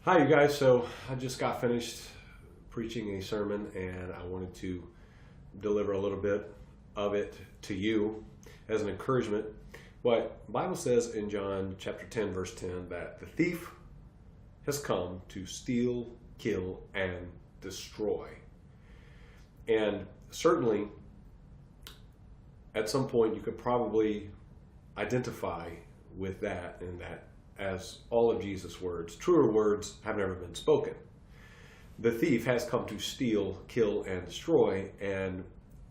Hi, you guys. So I just got finished preaching a sermon and I wanted to deliver a little bit of it to you as an encouragement. What the Bible says in John chapter 10, verse 10, that the thief has come to steal, kill, and destroy. And certainly, at some point, you could probably identify with that, and that as all of Jesus' words, truer words have never been spoken. The thief has come to steal, kill, and destroy, and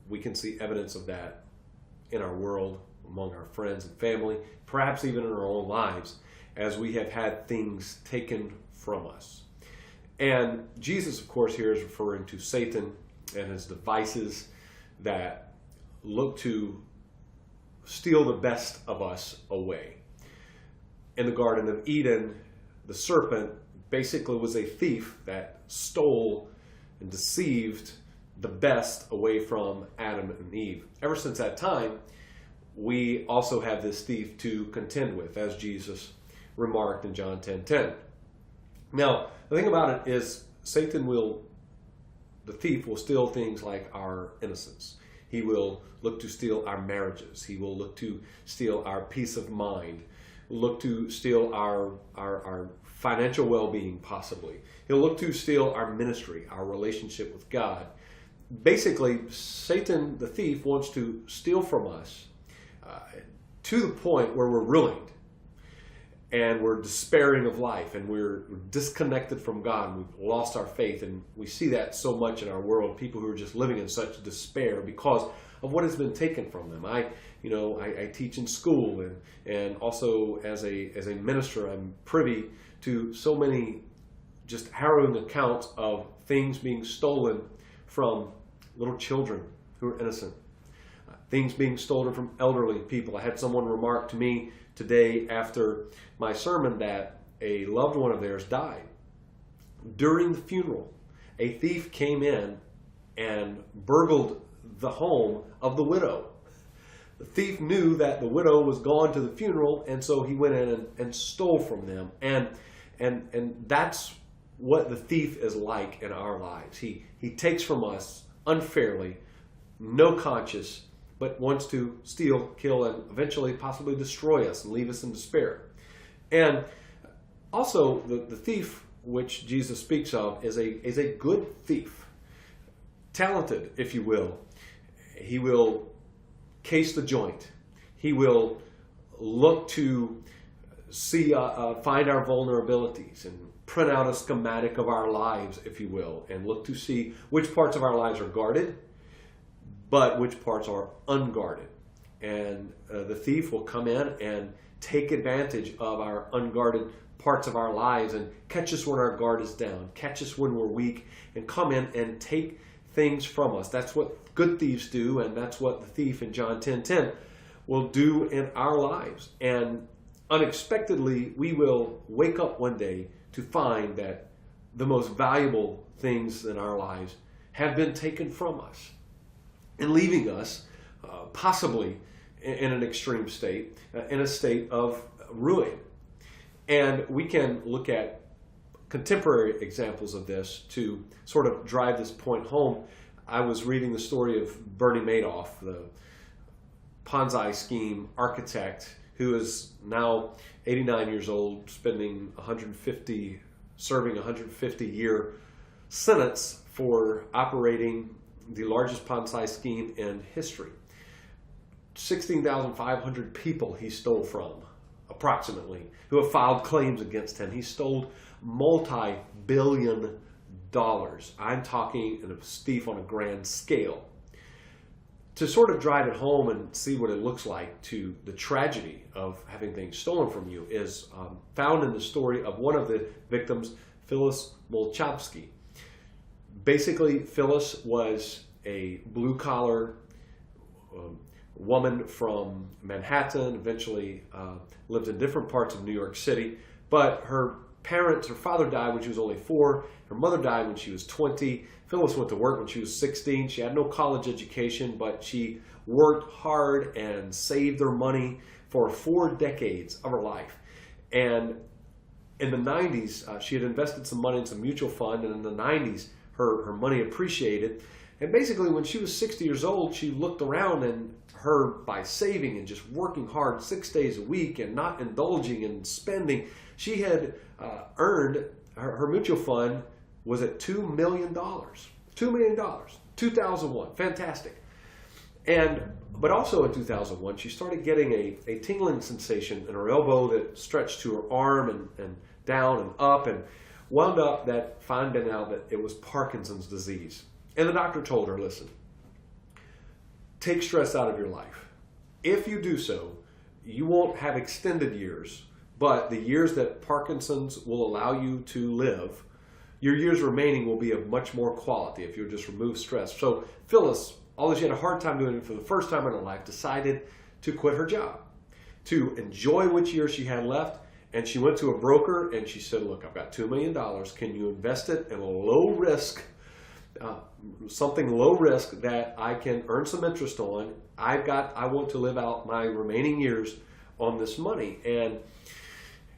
we can see evidence of that in our world, among our friends and family, perhaps even in our own lives, as we have had things taken from us. And Jesus, of course, here is referring to Satan and his devices that look to steal the best of us away. In the Garden of Eden, the serpent basically was a thief that stole and deceived the best away from Adam and Eve. Ever since that time, we also have this thief to contend with, as Jesus remarked in John 10:10. Now, the thing about it is, the thief will steal things like our innocence. He will look to steal our marriages. He will look to steal our peace of mind, look to steal our financial well-being, possibly. He'll look to steal our ministry, our relationship with God. Basically, Satan, the thief, wants to steal from us to the point where we're ruined and we're despairing of life and we're disconnected from God and we've lost our faith. And we see that so much in our world, people who are just living in such despair because of what has been taken from them. I teach in school and also as a minister, I'm privy to so many just harrowing accounts of things being stolen from little children who are innocent. Things being stolen from elderly people. I had someone remark to me today after my sermon that a loved one of theirs died. During the funeral, a thief came in and burgled the home of the widow. The thief knew that the widow was gone to the funeral, and so he went in and stole from them. And that's what the thief is like in our lives. He takes from us unfairly, no conscience, but wants to steal, kill, and eventually possibly destroy us and leave us in despair. And also, the thief which Jesus speaks of is a good thief, talented, if you will. He will case the joint. He will look to see, find our vulnerabilities and print out a schematic of our lives, if you will, and look to see which parts of our lives are guarded, but which parts are unguarded. And the thief will come in and take advantage of our unguarded parts of our lives and catch us when our guard is down, catch us when we're weak, and come in and take things from us. That's what good thieves do, and that's what the thief in John 10:10 will do in our lives. And unexpectedly, we will wake up one day to find that the most valuable things in our lives have been taken from us and leaving us possibly in an extreme state, in a state of ruin. And we can look at contemporary examples of this to sort of drive this point home. I was reading the story of Bernie Madoff, the Ponzi scheme architect, who is now 89 years old, serving a 150-year sentence for operating the largest Ponzi scheme in history. 16,500 people he stole from, approximately, who have filed claims against him. He stole multi-billion dollars. I'm talking a thief on a grand scale. To sort of drive it home and see what it looks like to the tragedy of having things stolen from you is found in the story of one of the victims, Phyllis Molchovsky. Basically, Phyllis was a blue-collar woman from Manhattan, eventually lived in different parts of New York City, but her father died when she was only 4, her mother died when she was 20. Phyllis went to work when she was 16. She had no college education, but she worked hard and saved her money for 4 decades of her life. And In the 90s, she had invested some money in some mutual fund, and in the 90s, her money appreciated. And basically, when she was 60 years old, she looked around, and by saving and just working hard 6 days a week and not indulging and spending, she had earned, her mutual fund was at $2 million. $2 million. 2001. Fantastic. But also in 2001, she started getting a tingling sensation in her elbow that stretched to her arm and down and up, and wound up finding out that it was Parkinson's disease. And the doctor told her, listen, take stress out of your life. If you do so, you won't have extended years, but the years that Parkinson's will allow you to live, your years remaining will be of much more quality if you just remove stress. So Phyllis, although she had a hard time doing it for the first time in her life, decided to quit her job, to enjoy which year she had left. And she went to a broker and she said, look, I've got $2 million. Can you invest it in a low risk, something low risk that I can earn some interest on? I want to live out my remaining years on this money.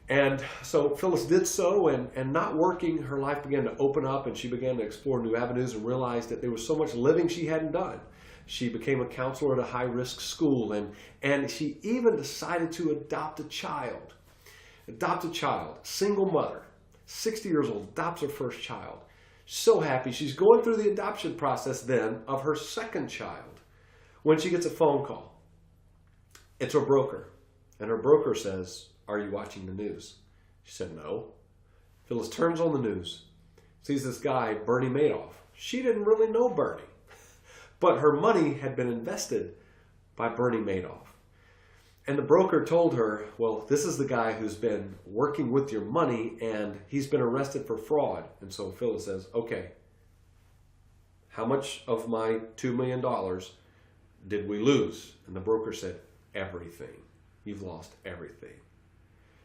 And so Phyllis did so, and not working, her life began to open up, and she began to explore new avenues and realized that there was so much living she hadn't done. She became a counselor at a high-risk school, and she even decided to adopt a child. Single mother, 60 years old, adopts her first child. So happy. She's going through the adoption process then of her second child when she gets a phone call. It's her broker, and her broker says, are you watching the news? She said, no. Phyllis turns on the news, sees this guy, Bernie Madoff. She didn't really know Bernie, but her money had been invested by Bernie Madoff. And the broker told her, well, this is the guy who's been working with your money, and he's been arrested for fraud. And so Phyllis says, okay, how much of my $2 million did we lose? And the broker said, everything. You've lost everything.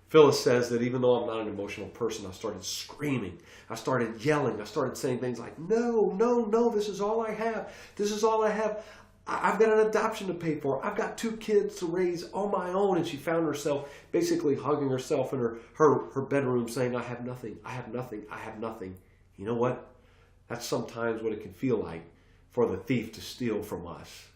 Phyllis says that even though I'm not an emotional person, I started screaming. I started yelling. I started saying things like, no, no, no, this is all I have. This is all I have. I've got an adoption to pay for. I've got 2 kids to raise on my own. And she found herself basically hugging herself in her bedroom saying, I have nothing, I have nothing, I have nothing. You know what? That's sometimes what it can feel like for the thief to steal from us.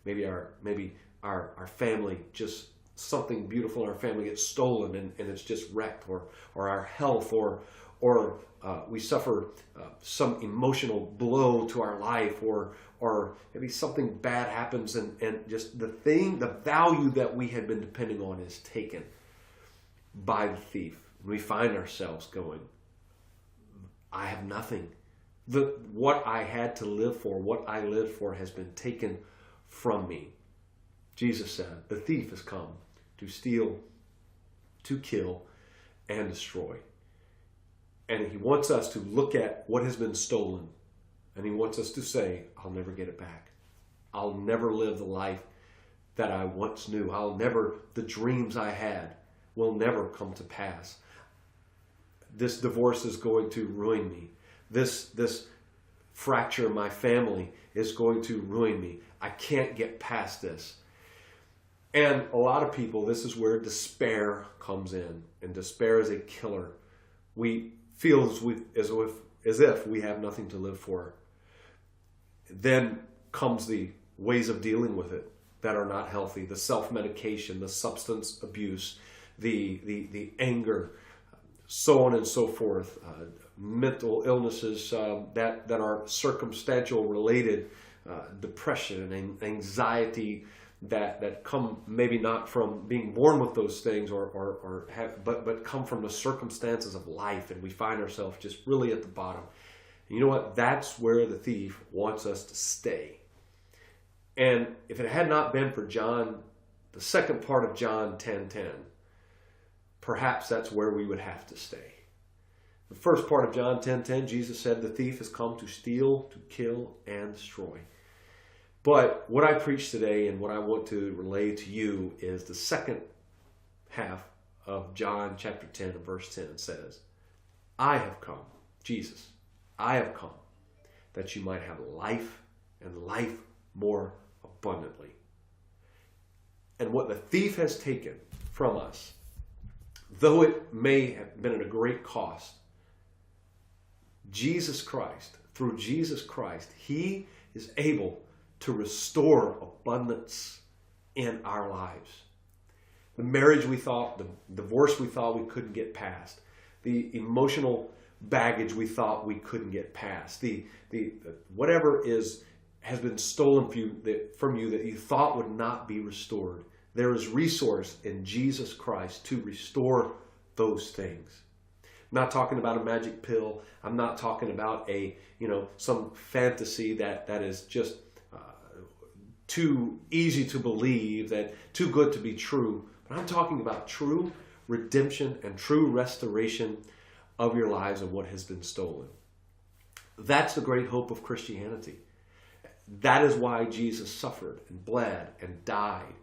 Maybe our family, just something beautiful in our family gets stolen and it's just wrecked, or our health, or we suffer some emotional blow to our life, or maybe something bad happens and just the value that we had been depending on is taken by the thief. And we find ourselves going, I have nothing. What I had to live for, what I lived for has been taken from me. Jesus said, the thief has come to steal, to kill, and destroy. And he wants us to look at what has been stolen. And he wants us to say, I'll never get it back. I'll never live the life that I once knew. The dreams I had will never come to pass. This divorce is going to ruin me. This fracture in my family is going to ruin me. I can't get past this. And a lot of people, this is where despair comes in. And despair is a killer. We feel as if we have nothing to live for. Then comes the ways of dealing with it that are not healthy. The self-medication, the substance abuse, the anger, so on and so forth. Mental illnesses that are circumstantial related, depression and anxiety that come maybe not from being born with those things but come from the circumstances of life, and we find ourselves just really at the bottom. And you know what? That's where the thief wants us to stay. And if it had not been for John, the second part of John 10:10, perhaps that's where we would have to stay. The first part of John 10:10, Jesus said, the thief has come to steal, to kill, and destroy. But what I preach today and what I want to relay to you is the second half of John chapter 10 and verse 10 says, I have come, Jesus, I have come that you might have life and life more abundantly. And what the thief has taken from us, though it may have been at a great cost, Jesus Christ, through Jesus Christ, he is able to restore abundance in our lives. The marriage we thought, the divorce we thought we couldn't get past, the emotional baggage we thought we couldn't get past, the whatever has been stolen from you that you thought would not be restored. There is resource in Jesus Christ to restore those things. I'm not talking about a magic pill. I'm not talking about some fantasy that is just too easy to believe, that too good to be true. But I'm talking about true redemption and true restoration of your lives and what has been stolen. That's the great hope of Christianity. That is why Jesus suffered and bled and died,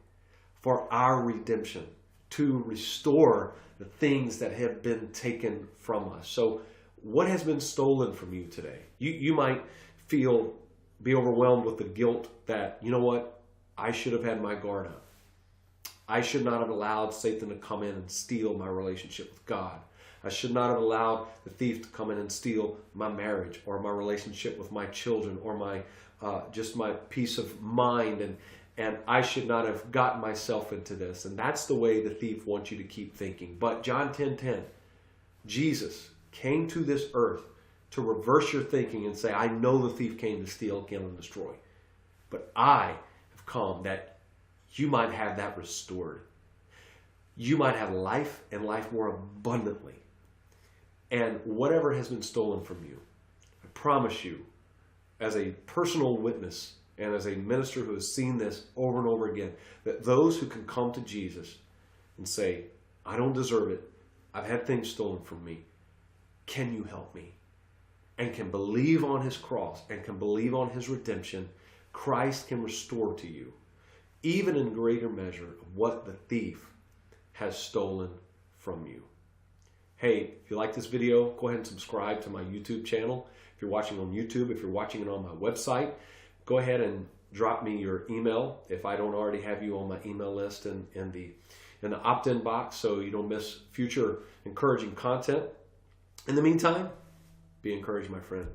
for our redemption, to restore the things that have been taken from us. So what has been stolen from you today? You might be overwhelmed with the guilt that, you know what, I should have had my guard up. I should not have allowed Satan to come in and steal my relationship with God. I should not have allowed the thief to come in and steal my marriage or my relationship with my children or my just my peace of mind, and I should not have gotten myself into this. And that's the way the thief wants you to keep thinking. But John 10:10, Jesus came to this earth to reverse your thinking and say, I know the thief came to steal, kill, and destroy. But I have come that you might have that restored. You might have life and life more abundantly. And whatever has been stolen from you, I promise you, as a personal witness and as a minister who has seen this over and over again, that those who can come to Jesus and say, I don't deserve it, I've had things stolen from me, can you help me? And can believe on his cross and can believe on his redemption, Christ can restore to you, even in greater measure, of what the thief has stolen from you. Hey, if you like this video, go ahead and subscribe to my YouTube channel. If you're watching on YouTube, if you're watching it on my website, go ahead and drop me your email if I don't already have you on my email list in the opt-in box, so you don't miss future encouraging content. In the meantime, be encouraged, my friend.